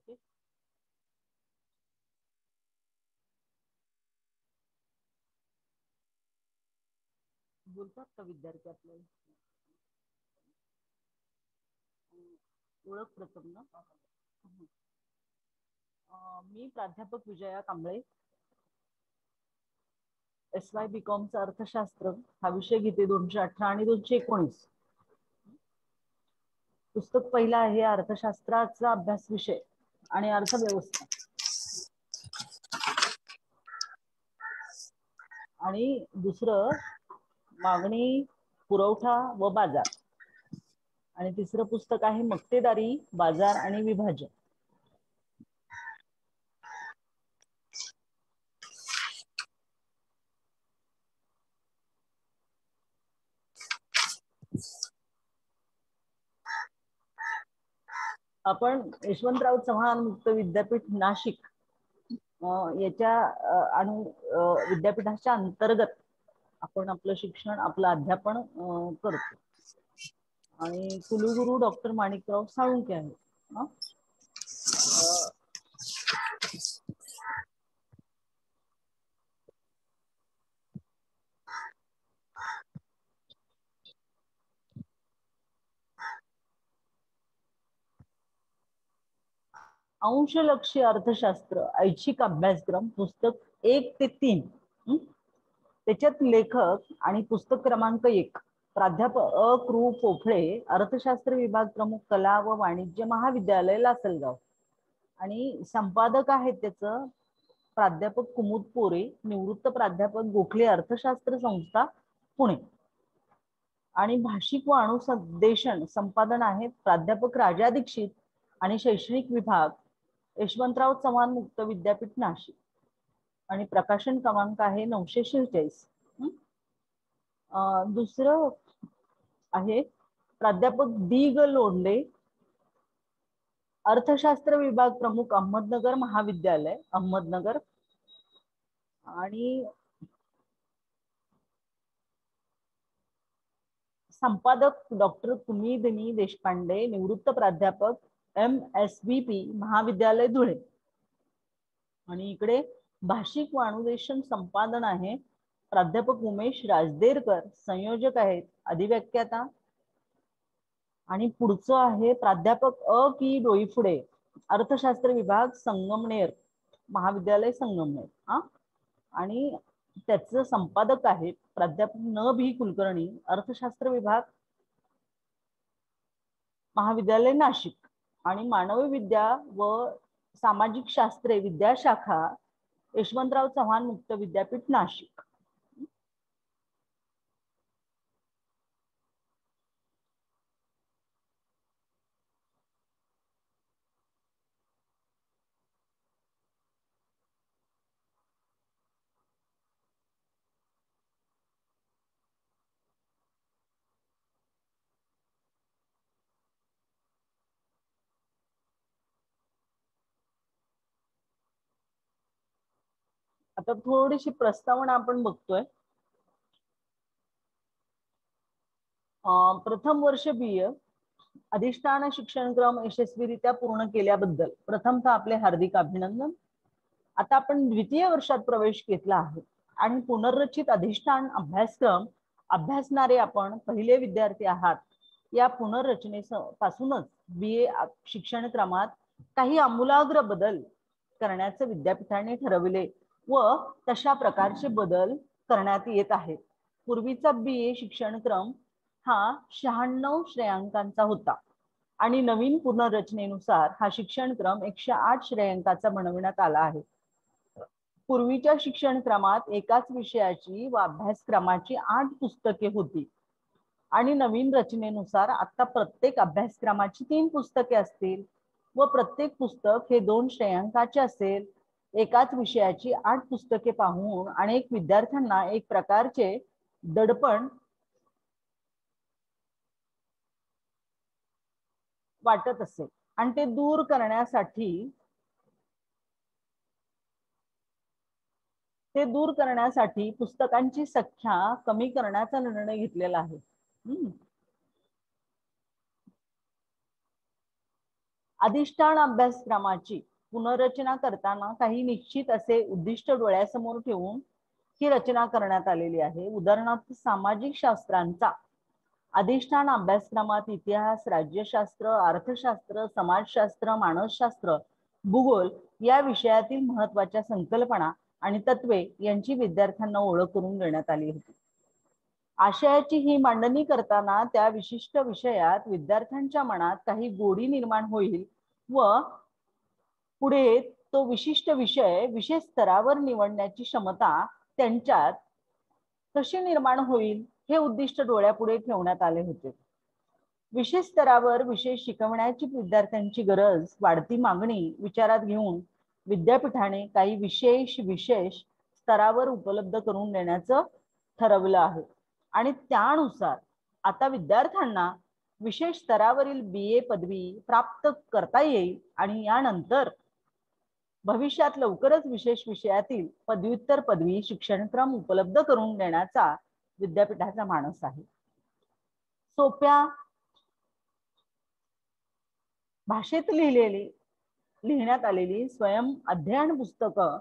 Okay, बोलतात का विद्यार्थी आपल्याला? ओळख प्रथम ना. मी प्राध्यापक विजया कांबळे, SY BComचा अर्थशास्त्र हा विषय घेते 218 आणि 219. पुस्तक पहिला आहे अर्थशास्त्राचा अभ्यास विषय आणि अर्थव्यवस्था, आणि दुसरं मागणी, पुरवठा व बाजार, आणि तिसरं पुस्तक आहे मक्तेदारी, बाजार आणि विभाजन. आपण यशवंतराव चव्हाण मुक्त विद्यापीठ नाशिक याच्या विद्यापीठाच्या अंतर्गत आपण आपलं शिक्षण, आपलं अध्यापन करतो. आणि कुलगुरू डॉक्टर माणिकराव साळुंखे आहेत. अंशलक्षी अर्थशास्त्र ऐच्छिक अभ्यासक्रम पुस्तक 1 ते 3. त्याच्यात लेखक आणि पुस्तक क्रमांक 1 प्राध्यापक कृ पोफळे, अर्थशास्त्र विभाग प्रमुख, कला व वाणिज्य महाविद्यालय, लासलगाव. आणि संपादक आहेत त्याचं प्राध्यापक कुमुद पोरे, निवृत्त प्राध्यापक गोखले अर्थशास्त्र संस्था, पुणे. आणि भाषिक व अणुसंदेशन संपादन आहेत प्राध्यापक राजा दीक्षित आणि शैक्षणिक विभाग यशवंतराव चव्हाण मुक्त विद्यापीठ नाशिक. आणि प्रकाशन क्रमांक आहे 946. दुसरं आहे प्राध्यापक दी ग लोंढे, अर्थशास्त्र विभाग प्रमुख, अहमदनगर महाविद्यालय, अहमदनगर. आणि संपादक डॉक्टर कुमीदिनी देशपांडे, निवृत्त प्राध्यापक MSVP महाविद्यालय, धुळे. आणि इकडे भाषिक व अणुदेशन संपादन आहे प्राध्यापक उमेश राजदेरकर, संयोजक आहेत अधिव्याख्याता. आणि पुढचं आहे प्राध्यापक की डोईफुडे, अर्थशास्त्र विभाग, संगमनेर महाविद्यालय, संगमनेर. आणि त्याचं संपादक आहे प्राध्यापक न. कुलकर्णी, अर्थशास्त्र विभाग, महाविद्यालय, नाशिक. आणि मानवी विद्या व सामाजिक शास्त्रे विद्याशाखा यशवंतराव चव्हाण मुक्त विद्यापीठ नाशिक. आता थोडीशी प्रस्तावना आपण बघतोय. प्रथम वर्ष BA अधिष्ठान शिक्षणक्रम यशस्वीरित्या पूर्ण केल्याबद्दल प्रथमतः आपले हार्दिक अभिनंदन. आता आपण द्वितीय वर्षात प्रवेश घेतला आहे आणि पुनर्रचित अधिष्ठान अभ्यासक्रम अभ्यासणारे आपण पहिले विद्यार्थी आहात. या पुनर्रचनेपासूनच BA शिक्षणक्रमात काही आमूलाग्र बदल करण्याचे विद्यापीठाने ठरविले व तशा प्रकारचे बदल करण्यात येत आहेत. पूर्वीचा BA शिक्षणक्रम हा 96 श्रेयांकांचा होता आणि नवीन पुनर्रचनेनुसार हा शिक्षणक्रम 108 श्रेयांकाचा बनविण्यात आला आहे. पूर्वीच्या शिक्षणक्रमात एकाच विषयाची व अभ्यासक्रमाची 8 पुस्तके होती आणि नवीन रचनेनुसार आता प्रत्येक अभ्यासक्रमाची 3 पुस्तके असतील व प्रत्येक पुस्तक हे 2 श्रेयांकाचे असेल. एकाच विषयाची 8 पुस्तके पाहून अनेक विद्यार्थ्यांना एक प्रकारचे दडपण वाटत असेल आणि ते दूर करण्यासाठी पुस्तकांची संख्या कमी करण्याचा निर्णय घेतलेला आहे. अधिष्ठान अभ्यासक्रमाची पुनर्रचना करताना काही निश्चित असे उद्दिष्ट डोळ्यासमोर ठेवून ही रचना करण्यात आलेली आहे. उदाहरणार्थ सामाजिक शास्त्रांचा अधिष्ठान अभ्यासक्रमात इतिहास, राज्यशास्त्र, अर्थशास्त्र, समाजशास्त्र, मानसशास्त्र, भूगोल या विषयातील महत्त्वाच्या संकल्पना आणि तत्वे यांची विद्यार्थ्यांना ओळख करून देण्यात आली होती. आशयाची ही मांडणी करताना त्या विशिष्ट विषयात विद्यार्थ्यांच्या मनात काही गोडी निर्माण होईल व पुढे तो विशिष्ट विषय स्तरावर निवडण्याची क्षमता त्यांच्यात कशी निर्माण होईल हे उद्दिष्ट डोळ्यापुढे ठेवण्यात आले होते. विशेष स्तरावर विषय शिकवण्याची विद्यार्थ्यांची गरज, वाढती मागणी विचारात घेऊन विद्यापीठाने काही विशेष स्तरावर उपलब्ध करून देण्याचं ठरवलं आहे. आणि त्यानुसार आता विद्यार्थ्यांना विशेष स्तरावरील BA पदवी प्राप्त करता येईल आणि यानंतर भविष्यात लवकरच विशेष विषयातील पदव्युत्तर पदवी शिक्षणक्रम उपलब्ध करून देण्याचा विद्यापीठाचा मानस आहे. सोप्या भाषेत लिहिण्यात आलेली स्वयं अध्ययन पुस्तकं,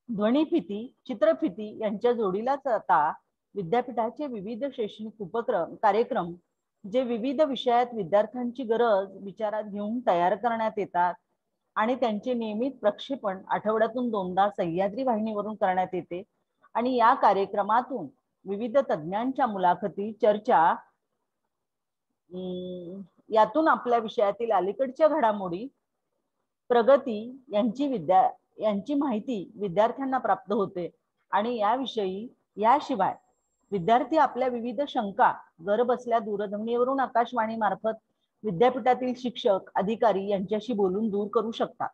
ध्वनिफिती, चित्रफिती यांच्या जोडीलाच आता विद्यापीठाचे विविध शैक्षणिक कार्यक्रम जे विविध विषयात विद्यार्थ्यांची गरज विचारात घेऊन तयार करण्यात येतात आणि त्यांचे नियमित प्रक्षेपण आठवड्यातून 2दा सह्याद्री वाहिनीवरून करण्यात येते. आणि या कार्यक्रमातून विविध तज्ञांच्या मुलाखती, चर्चा यातून आपल्या विषयातील अलीकडच्या घडामोडी, प्रगती यांची माहिती विद्यार्थ्यांना प्राप्त होते. आणि याशिवाय विद्यार्थी आपल्या विविध शंका घर बसल्या दूरध्वनीवरून आकाशवाणी मार्फत विद्यापीठातील शिक्षक, अधिकारी यांच्याशी बोलून दूर करू शकतात.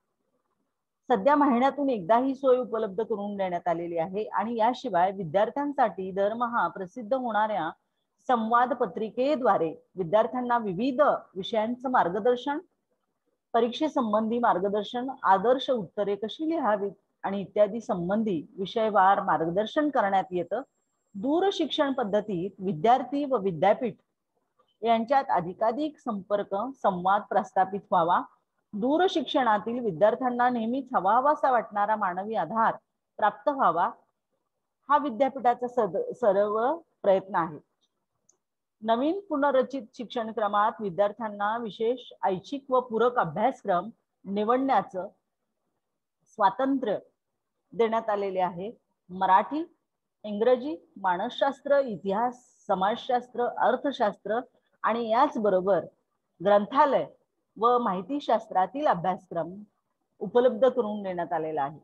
सध्या महिन्यातून एकदा ही सोय उपलब्ध करून देण्यात आलेली आहे. आणि याशिवाय विद्यार्थ्यांसाठी दरमहा प्रसिद्ध होणाऱ्या संवाद पत्रिकेद्वारे विद्यार्थ्यांना विविध विषयांचं मार्गदर्शन, परीक्षेसंबंधी मार्गदर्शन, आदर्श उत्तरे कशी लिहावीत आणि इत्यादी संबंधी विषयवार मार्गदर्शन करण्यात येतं. दूरशिक्षण पद्धतीत विद्यार्थी व विद्यापीठ यांच्यात अधिकाधिक संपर्क, संवाद प्रस्थापित व्हावा. दूरशिक्षणातील विद्यार्थ्यांना नेहमीच हवाहवासा वाटणारा मानवी आधार प्राप्त व्हावा, हा विद्यापीठाचा सर्व प्रयत्न आहे. नवीन पुनर्रचित शिक्षणक्रमात विद्यार्थ्यांना विशेष ऐच्छिक व पूरक अभ्यासक्रम निवडण्याचं स्वातंत्र्य देण्यात आलेले आहे. मराठी, इंग्रजी, मानसशास्त्र, इतिहास, समाजशास्त्र, अर्थशास्त्र आणि याचबरोबर ग्रंथालय व माहितीशास्त्रातील अभ्यासक्रम उपलब्ध करून देण्यात आलेला आहे.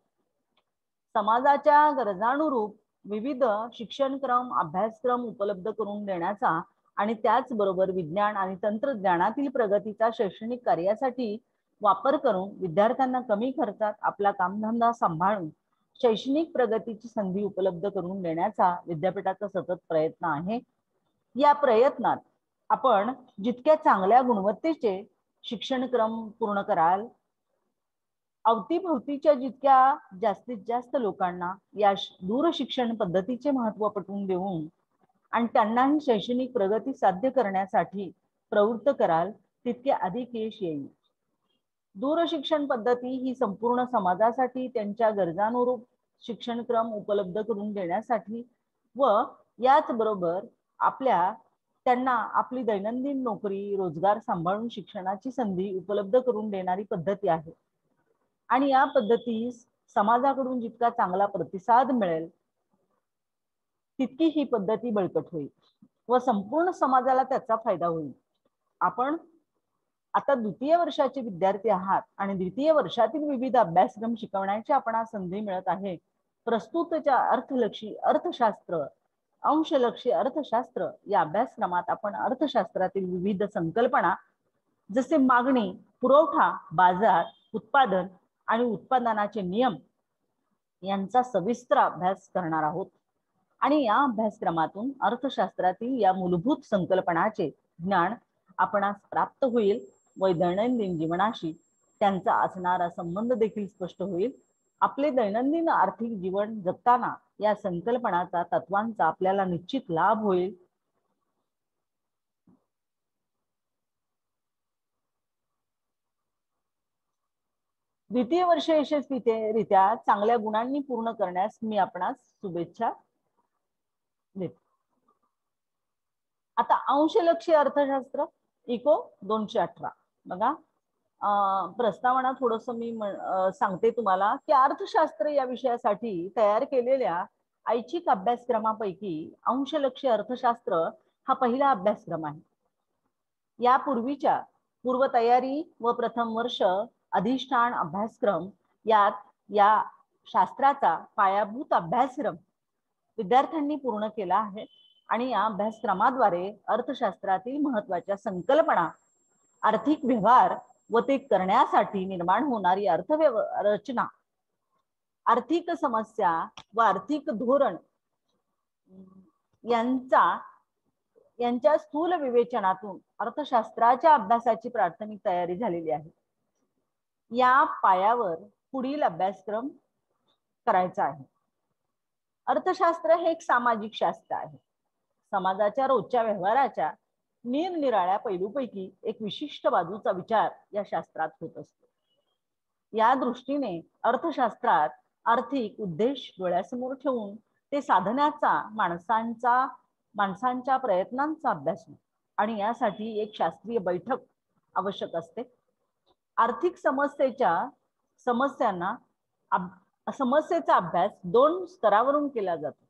समाजाच्या गरजानुरूप विविध शिक्षणक्रम, अभ्यासक्रम उपलब्ध करून देण्याचा आणि त्याचबरोबर विज्ञान आणि तंत्रज्ञानातील प्रगतीचा शैक्षणिक कार्यासाठी वापर करून विद्यार्थ्यांना कमी खर्चात आपला कामधंदा सांभाळून शैक्षणिक प्रगतीची संधी उपलब्ध करून देण्याचा विद्यापीठाचा सतत प्रयत्न आहे. या प्रयत्नात आपण जितक्या चांगल्या गुणवत्तेचे शिक्षणक्रम पूर्ण कराल, अवतीभोवतीच्या जितक्या जास्तीत जास्त लोकांना या दूरशिक्षण पद्धतीचे महत्त्व पटवून देऊन आणि त्यांनाही शैक्षणिक प्रगती साध्य करण्यासाठी प्रवृत्त कराल, तितके अधिक यश येईल. दूरशिक्षण पद्धती ही संपूर्ण समाजासाठी त्यांच्या गरजानुरूप शिक्षणक्रम उपलब्ध करून देण्यासाठी व याचबरोबर त्यांना आपली दैनंदिन नोकरी, रोजगार सांभाळून शिक्षणाची संधी उपलब्ध करून देणारी पद्धती आहे. आणि या पद्धतीस समाजाकडून जितका चांगला प्रतिसाद मिळेल तितकी ही पद्धती बळकट होईल व संपूर्ण समाजाला त्याचा फायदा होईल. आपण आता द्वितीय वर्षाचे विद्यार्थी आहात आणि द्वितीय वर्षातील विविध अभ्यासक्रम शिकवण्याची आपणास संधी मिळत आहे. प्रस्तुतच्या अर्थलक्षी अर्थशास्त्र, अंशलक्षी अर्थशास्त्र या अभ्यासक्रमात आपण अर्थशास्त्रातील विविध संकल्पना जसे मागणी, पुरवठा, बाजार, उत्पादन आणि उत्पादनाचे नियम यांचा सविस्तर अभ्यास करणार आहोत. आणि या अभ्यासक्रमातून अर्थशास्त्रातील या मूलभूत संकल्पनाचे ज्ञान आपणास प्राप्त होईल व दैनंदिन जीवनाशी त्यांचा असणारा संबंध देखील स्पष्ट होईल. आपले दैनंदिन आर्थिक जीवन जगताना या संकल्पनाचा, तत्वांचा आपल्याला निश्चित लाभ होईल. द्वितीय वर्ष यशस्वीरित्या चांगल्या गुणांनी पूर्ण करण्यास मी आपणास शुभेच्छा देते. आता अंशलक्षी अर्थशास्त्र इको 218 बघा. प्रस्तावना थोडस मी सांगते तुम्हाला की अर्थशास्त्र या विषयासाठी तयार केलेल्या ऐच्छिक अभ्यासक्रमापैकी अंशलक्षी अर्थशास्त्र हा पहिला अभ्यासक्रम आहे. यापूर्वीच्या पूर्वतयारी व प्रथम वर्ष अधिष्ठान अभ्यासक्रम यात या शास्त्राचा पायाभूत अभ्यासक्रम विद्यार्थ्यांनी पूर्ण केला आहे आणि या अभ्यासक्रमाद्वारे अर्थशास्त्रातील महत्त्वाच्या संकल्पना, आर्थिक व्यवहार व ते करण्यासाठी निर्माण होणारी अर्थरचना, आर्थिक समस्या व आर्थिक धोरण यांच्या स्थूल विवेचनातून अर्थशास्त्राच्या अभ्यासाची प्राथमिक तयारी झालेली आहे. या पायावर पुढील अभ्यासक्रम करायचा आहे. अर्थशास्त्र हे एक सामाजिक शास्त्र आहे. समाजाच्या रोजच्या व्यवहाराच्या निरनिराळ्या पैलूपैकी एक विशिष्ट बाजूचा विचार या शास्त्रात होत असतो. या दृष्टीने अर्थशास्त्रात आर्थिक उद्देश डोळ्यासमोर ठेवून ते साधण्याचा माणसांच्या प्रयत्नांचा अभ्यास होतो आणि यासाठी एक शास्त्रीय बैठक आवश्यक असते. आर्थिक समस्येचा अभ्यास 2 स्तरावरून केला जातो.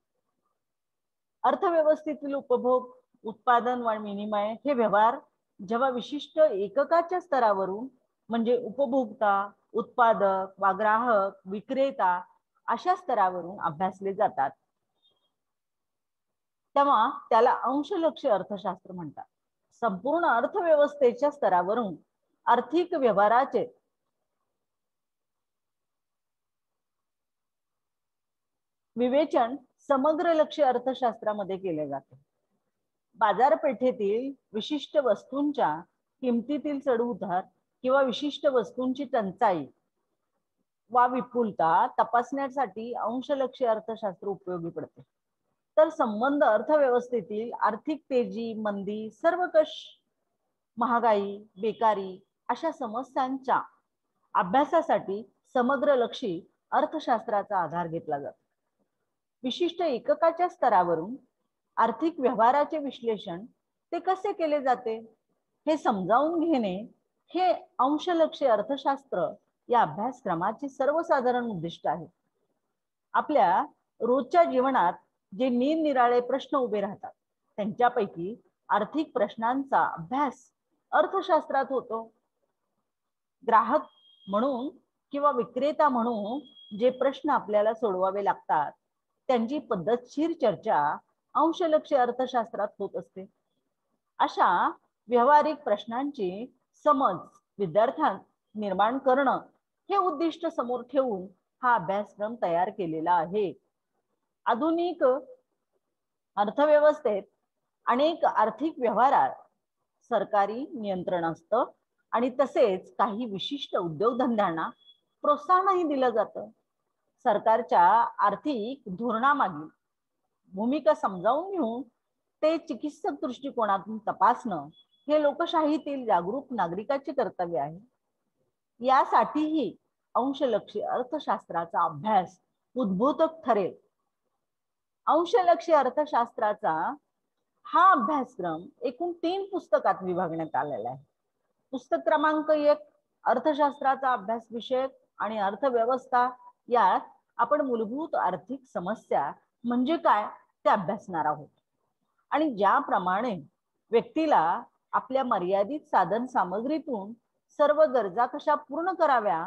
अर्थव्यवस्थेतील उपभोग, उत्पादन व विनिमय हे व्यवहार जेव्हा विशिष्ट एककाच्या स्तरावरून म्हणजे उपभोक्ता, उत्पादक वा ग्राहक, विक्रेता अशा स्तरावरून अभ्यासले जातात तेव्हा त्याला अंशलक्षी अर्थशास्त्र म्हणतात. संपूर्ण अर्थव्यवस्थेच्या स्तरावरून आर्थिक व्यवहाराचे विवेचन समग्र लक्ष्य अर्थशास्त्रामध्ये केले जाते. बाजारपेठेतील विशिष्ट वस्तूंच्या किमतीतील चढउतार किंवा विशिष्ट वस्तूंची टंचाई वा विपुलता तपासण्यासाठी अंशलक्षी अर्थशास्त्र उपयोगी पडते. तर संबंध अर्थव्यवस्थेतील आर्थिक तेजी, मंदी, सर्वकष, महागाई, बेकारी अशा समस्यांच्या अभ्यासासाठी समग्र लक्षी अर्थशास्त्राचा आधार घेतला जातो. विशिष्ट एककाच्या स्तरावरून आर्थिक व्यवहाराचे विश्लेषण ते कसे केले जाते हे समजावून घेणे हे अंशलक्षी अर्थशास्त्र या अभ्यासक्रमाचे सर्वसाधारण उद्दिष्ट आहे. आपल्या रोजच्या जीवनात जे निरनिराळे प्रश्न उभे राहतात त्यांच्यापैकी आर्थिक प्रश्नांचा अभ्यास अर्थशास्त्रात होतो. ग्राहक म्हणून किंवा विक्रेता म्हणून जे प्रश्न आपल्याला सोडवावे लागतात त्यांची पद्धतशीर चर्चा अंशलक्षी अर्थशास्त्रात होत असते. अशा व्यावहारिक प्रश्नांची समज विद्यार्थ्यांत निर्माण करणं हे उद्दिष्ट समोर ठेवून हा अभ्यासक्रम तयार केलेला आहे. आधुनिक अर्थव्यवस्थेत अनेक आर्थिक व्यवहारात सरकारी नियंत्रण असतं आणि तसेच काही विशिष्ट उद्योगधंद्यांना प्रोत्साहनही दिलं जातं. सरकारच्या आर्थिक धोरणामागील भूमिका समजावून घेऊन ते चिकित्सक दृष्टिकोनातून तपासणं हे लोकशाहीतील जागरूक नागरिकाचे कर्तव्य आहे. यासाठीही अंशलक्षी अर्थशास्त्राचा अभ्यास उद्बोधक ठरेल. अंशलक्षी अर्थशास्त्राचा हा अभ्यासक्रम एकूण 3 पुस्तकात विभागण्यात आलेला आहे. पुस्तक क्रमांक 1 अर्थशास्त्राचा अभ्यास विषयक आणि अर्थव्यवस्था यात आपण मूलभूत आर्थिक समस्या म्हणजे काय ते अभ्यासणार आहोत आणि ज्याप्रमाणे व्यक्तीला आपल्या मर्यादित साधन सामग्रीतून सर्व गरजा कशा पूर्ण कराव्या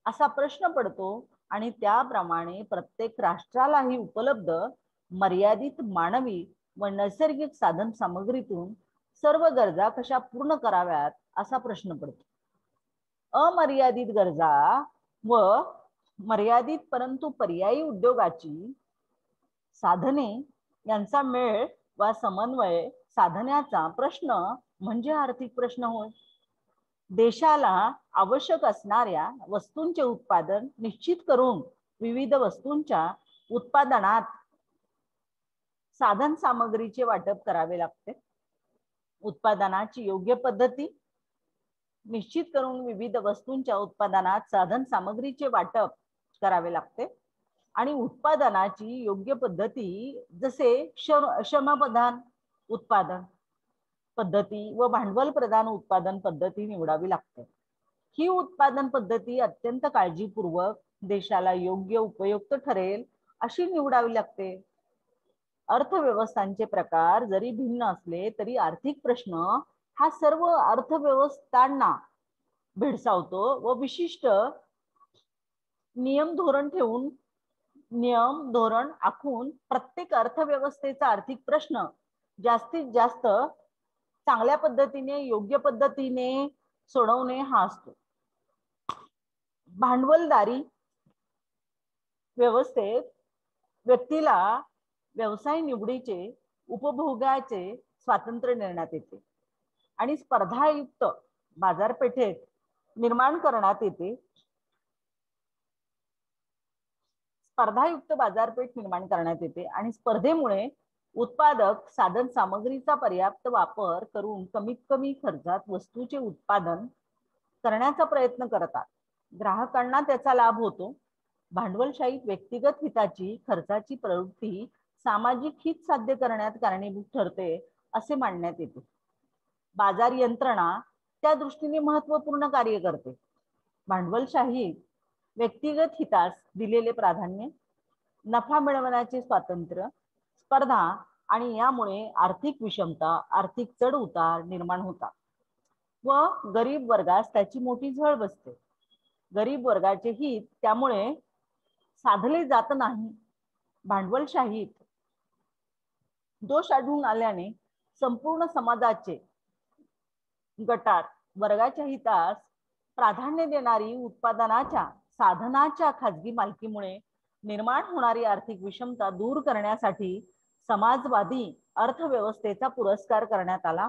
असा प्रश्न पडतो आणि त्याप्रमाणे प्रत्येक राष्ट्रालाही उपलब्ध मर्यादित मानवी व नैसर्गिक साधन सामग्रीतून सर्व गरजा कशा पूर्ण कराव्यात असा प्रश्न पडतो. अमर्यादित गरजा व मर्यादित परंतु पर्यायी उद्योगाची साधने यांचा मेळ वा समन्वय साधण्याचा प्रश्न म्हणजे आर्थिक प्रश्न होय. देशाला आवश्यक असणाऱ्या वस्तूंचे उत्पादन निश्चित करून विविध वस्तूंच्या उत्पादनात साधन सामग्रीचे वाटप करावे लागते. उत्पादनाची योग्य पद्धती निश्चित करून विविध वस्तूंच्या उत्पादनात साधन सामग्रीचे वाटप करावे लागते आणि उत्पादनाची योग्य पद्धती जसे श्रमप्रधान उत्पादन पद्धती व भांडवल प्रधान उत्पादन पद्धती निवडावी लागते. ही उत्पादन पद्धती अत्यंत काळजीपूर्वक देशाला योग्य उपयुक्त ठरेल अशी निवडावी लागते. अर्थव्यवस्थांचे प्रकार जरी भिन्न असले तरी आर्थिक प्रश्न हा सर्व अर्थव्यवस्थांना भेडसावतो व विशिष्ट नियम धोरण आखून प्रत्येक अर्थव्यवस्थेचा आर्थिक प्रश्न जास्तीत जास्त चांगल्या पद्धतीने योग्य पद्धतीने सोडवणे हा असतो. भांडवलदारी व्यवस्थेत व्यक्तीला व्यवसाय निवडीचे उपभोगाचे स्वातंत्र्य देण्यात येते आणि स्पर्धायुक्त बाजारपेठेत निर्माण करण्यात येते. स्पर्धायुक्त बाजारपेठ निर्माण करण्यात येते आणि स्पर्धेमुळे उत्पादक साधन सामग्रीचा पर्याप्त वापर करून कमीत कमी खर्चात वस्तूचे उत्पादन करण्याचा प्रयत्न करतात. ग्राहकांना त्याचा लाभ होतो. भांडवलशाहीत व्यक्तिगत हिताची खर्चाची प्रवृत्ती सामाजिक हित साध्य करण्यात कारणीभूत ठरते असे मानण्यात येते. बाजार यंत्रणा त्या दृष्टीने महत्त्वपूर्ण कार्य करते. भांडवलशाहीत व्यक्तिगत हितास दिलेले प्राधान्य, नफा मिळवण्याचे स्वातंत्र्य, स्पर्धा आणि यामुळे आर्थिक विषमता, आर्थिक चढ उतार निर्माण होतात व गरीब वर्गास त्याची मोठी झळ बसते. गरीब वर्गाचे हित त्यामुळे साधले जात नाही. भांडवलशाहीत दोष आढळून आल्याने संपूर्ण समाजाचे गटात वर्गाच्या हितास प्राधान्य देणारी उत्पादनाच्या साधनाच्या खाजगी मालकीमुळे निर्माण होणारी आर्थिक विषमता दूर करण्यासाठी समाजवादी अर्थव्यवस्थेचा पुरस्कार करण्यात आला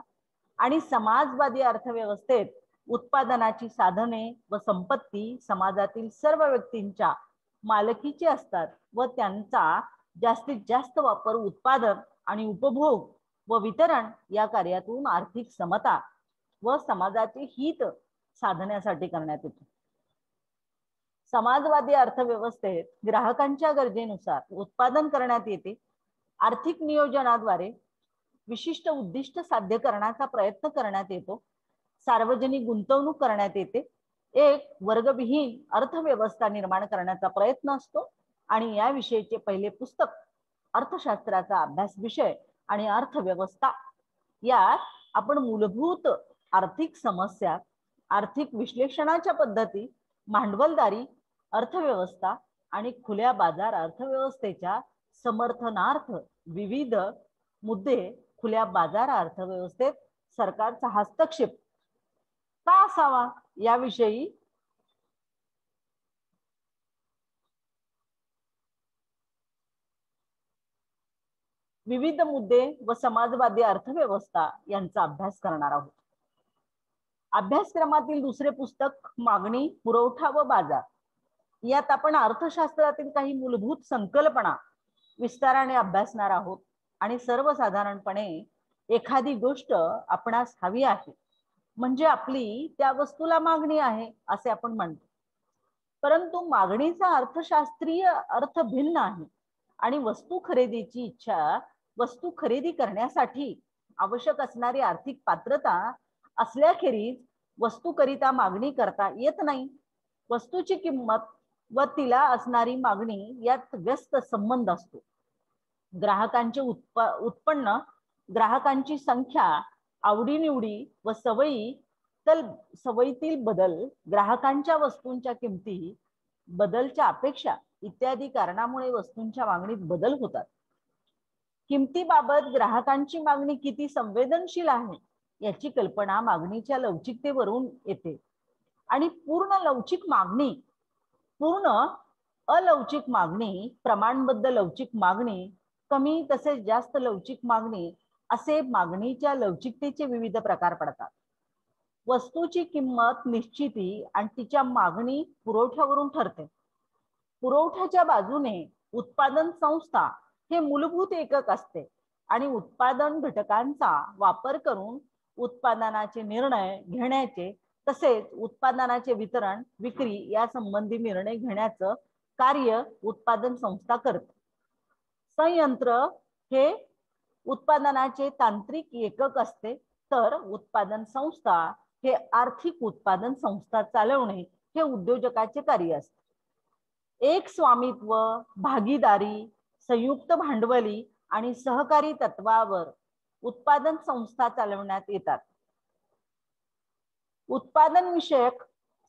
आणि समाजवादी अर्थव्यवस्थेत उत्पादनाची साधने व संपत्ती समाजातील सर्व व्यक्तींच्या मालकीचे असतात व त्यांचा जास्तीत जास्त वापर उत्पादन आणि उपभोग व वितरण या कार्यातून आर्थिक समता व समाजाचे हित साधण्यासाठी करण्यात येतो. समाजवादी अर्थव्यवस्थेत ग्राहकांच्या गरजेनुसार उत्पादन करण्यात येते. आर्थिक नियोजनाद्वारे विशिष्ट उद्दिष्ट साध्य करण्याचा प्रयत्न करण्यात येतो. सार्वजनिक गुंतवणूक करण्यात येते. एक वर्गविहीन अर्थव्यवस्था निर्माण करण्याचा प्रयत्न असतो आणि या विषयीचे पहिले पुस्तक अर्थशास्त्राचा अभ्यास विषय आणि अर्थव्यवस्था यात आपण मूलभूत आर्थिक समस्या, आर्थिक विश्लेषणाच्या पद्धती, भांडवलदारी अर्थव्यवस्था आणि खुल्या बाजार अर्थव्यवस्थेच्या समर्थनार्थ विविध मुद्दे, खुल्या बाजार अर्थव्यवस्थेत सरकारचा हस्तक्षेप का असावा याविषयी विविध मुद्दे व समाजवादी अर्थव्यवस्था यांचा अभ्यास करणार आहोत. अभ्यासक्रमातील दुसरे पुस्तक मागणी, पुरवठा व बाजार यात आपण अर्थशास्त्रातील काही मूलभूत संकल्पना विस्ताराने अभ्यासणार आहोत आणि सर्वसाधारणपणे एखादी गोष्ट आपणास हवी आहे म्हणजे आपली त्या वस्तूला मागणी आहे असे आपण म्हणतो. परंतु मागणीचा अर्थशास्त्रीय अर्थ भिन्न आहे आणि वस्तू खरेदीची इच्छा, वस्तू खरेदी करण्यासाठी आवश्यक असणारी आर्थिक पात्रता असल्याखेरीज वस्तूकरिता मागणी करता येत नाही. वस्तूची किंमत व तिला असणारी मागणी यात व्यस्त संबंध असतो. ग्राहकांचे उत्पन्न, ग्राहकांची संख्या, आवडीनिवडी व सवयीतील बदल, ग्राहकांच्या वस्तूंच्या किमती, बदलच्या अपेक्षा इत्यादी कारणामुळे वस्तूंच्या मागणीत बदल होतात. किमतीबाबत ग्राहकांची मागणी किती संवेदनशील आहे याची कल्पना मागणीच्या लवचिकतेवरून येते आणि पूर्ण अलवचिक मागणी, प्रमाणबद्ध लवचिक मागणी, कमी तसेच जास्त लवचिक मागणी असे मागणीच्या लवचिकतेचे विविध प्रकार पडतात. वस्तूची किंमत निश्चिती आणि तिच्या मागणी पुरवठ्यावरून ठरते. पुरवठ्याच्या बाजूने उत्पादन संस्था हे मूलभूत एकक असते आणि उत्पादन घटकांचा वापर करून उत्पादनाचे निर्णय घेण्याचे तसेच उत्पादनाचे वितरण, विक्री या संबंधी निर्णय घेण्याचं कार्य उत्पादन संस्था करते. संयंत्र हे उत्पादनाचे तांत्रिक एकक असते, तर उत्पादन संस्था हे आर्थिक उत्पादन संस्था चालवणे हे उद्योजकाचे कार्य असते. एक स्वामित्व, भागीदारी, संयुक्त भांडवली आणि सहकारी तत्वावर उत्पादन संस्था चालवण्यात येतात. उत्पादन विषयक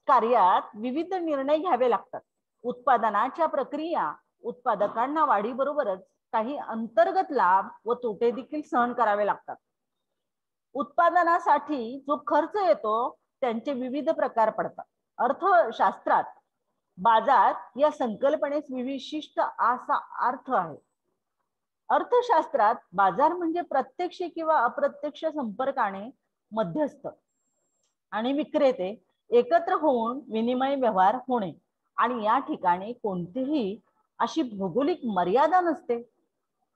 कार्यात विविध निर्णय घ्यावे लागतात. उत्पादनाच्या प्रक्रिया उत्पादकांना वाढीबरोबरच काही अंतर्गत लाभ व तोटे देखील सहन करावे लागतात. उत्पादनासाठी जो खर्च येतो त्यांचे विविध प्रकार पडतात. अर्थशास्त्रात बाजार या संकल्पनेस विशिष्ट असा अर्थ आहे. अर्थशास्त्रात बाजार म्हणजे प्रत्यक्ष किंवा अप्रत्यक्ष संपर्काने मध्यस्थ आणि विक्रेते एकत्र होऊन विनिमय व्यवहार होणे, आणि या ठिकाणी कोणतीही अशी भौगोलिक मर्यादा नसते.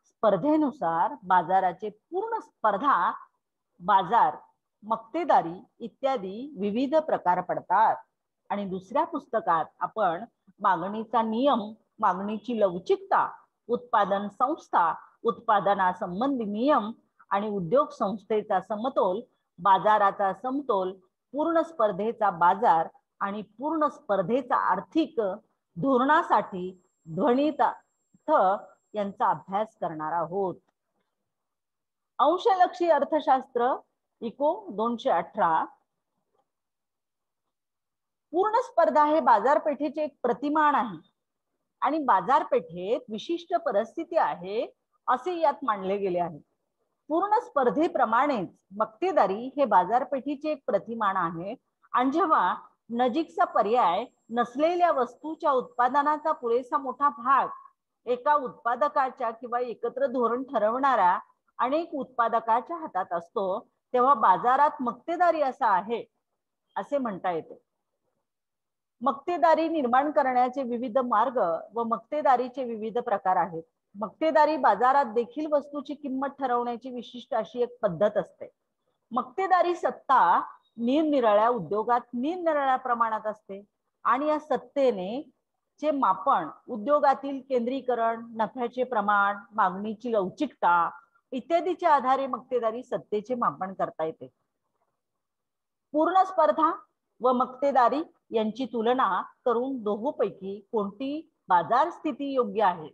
स्पर्धेनुसार बाजाराचे पूर्ण स्पर्धा, बाजार, मक्तेदारी इत्यादी विविध प्रकार पडतात. आणि दुसऱ्या पुस्तकात आपण मागणीचा नियम, मागणीची लवचिकता, उत्पादन संस्था, उत्पादनासंबंधी नियम आणि उद्योग संस्थेचा समतोल, बाजाराचा समतोल, पूर्ण स्पर्धेचा बाजार आणि पूर्ण स्पर्धेचा आर्थिक धोरणासाठी ध्वनित यांचा अभ्यास करणार आहोत. अंशलक्षी अर्थशास्त्र इको 218. पूर्ण स्पर्धा हे बाजारपेठेचे एक प्रतिमान आहे आणि बाजारपेठेत विशिष्ट परिस्थिती आहे असे यात मांडले गेले आहे. पूर्ण स्पर्धेप्रमाणेच मक्तेदारी हे बाजारपेठीचे एक प्रतिमान आहे, आणि जेव्हा नजीकचा पर्याय नसलेल्या वस्तूच्या उत्पादनाचा पुरेसा मोठा भाग एका उत्पादकाच्या किंवा एकत्र धोरण ठरवणाऱ्या अनेक उत्पादकाच्या हातात असतो, तेव्हा बाजारात मक्तेदारी असा आहे असे म्हणता येते. मक्तेदारी निर्माण करण्याचे विविध मार्ग व मक्तेदारीचे विविध प्रकार आहेत. मक्तेदारी बाजारात देखील वस्तूची किंमत ठरवण्याची विशिष्ट अशी एक पद्धत असते. मक्तेदारी सत्ता निरनिराळ्या उद्योगात निरनिराळ्या प्रमाणात असते, आणि या सत्तेने चे मापन उद्योगातील केंद्रीकरण, नफ्याचे प्रमाण, मागणीची लवचिकता इत्यादीच्या आधारे मक्तेदारी सत्तेचे मापन करता येते. पूर्ण स्पर्धा व मक्तेदारी यांची तुलना करून दोहोपैकी कोणती बाजार स्थिती योग्य आहे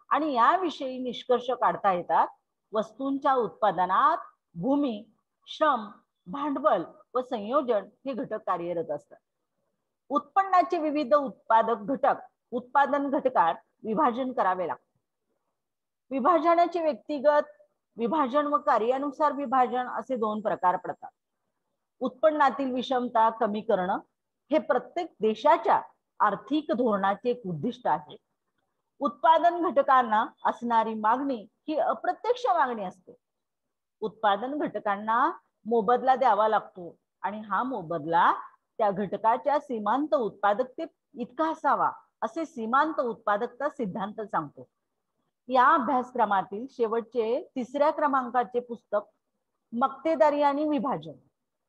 आणि याविषयी निष्कर्ष काढता येतात. वस्तूंच्या उत्पादनात भूमी, श्रम, भांडवल व संयोजन हे घटक कार्यरत असतात. उत्पन्नाचे विविध उत्पादक घटक उत्पादन घटकात विभाजन करावे लागते. विभाजनाचे व्यक्तिगत विभाजन व कार्यानुसार विभाजन असे दोन प्रकार पडतात. उत्पन्नातील विषमता कमी करणं हे प्रत्येक देशाच्या आर्थिक धोरणाचे एक उद्दिष्ट आहे. उत्पादन घटकांना असणारी मागणी ही अप्रत्यक्ष मागणी असते. उत्पादन घटकांना मोबदला द्यावा लागतो आणि हा मोबदला त्या घटकाच्या सीमांत उत्पादकते इतका असावा असे सीमांत उत्पादकता सिद्धांत सांगतो. या अभ्यासक्रमातील शेवटचे 3ऱ्या क्रमांकाचे पुस्तक मक्तेदारी आणि विभाजन.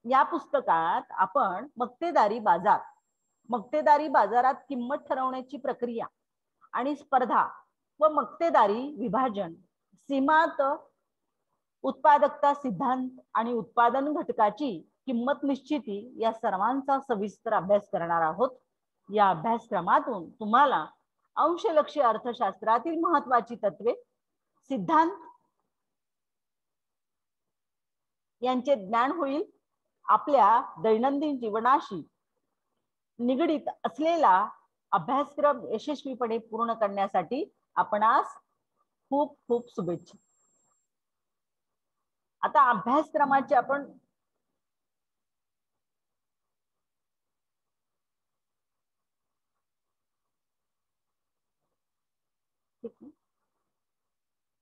या पुस्तकात आपण मक्तेदारी बाजार, मक्तेदारी बाजारात किंमत ठरवण्याची प्रक्रिया आणि स्पर्धा व मक्तेदारी विभाजन, सीमांत उत्पादकता सिद्धांत आणि उत्पादन घटकाची किंमत निश्चिती या सर्वांचा सविस्तर अभ्यास करणार आहोत. या अभ्यासक्रमातून तुम्हाला अंशलक्षी अर्थशास्त्रातील महत्वाची तत्वे, सिद्धांत यांचे ज्ञान होईल. आपल्या दैनंदिन जीवनाशी निगडित असलेला अभ्यासक्रम यशस्वीपणे पूर्ण करण्यासाठी आपणास खूप खूप शुभेच्छा. आता अभ्यासक्रमाचे आपण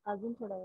अजून थोडा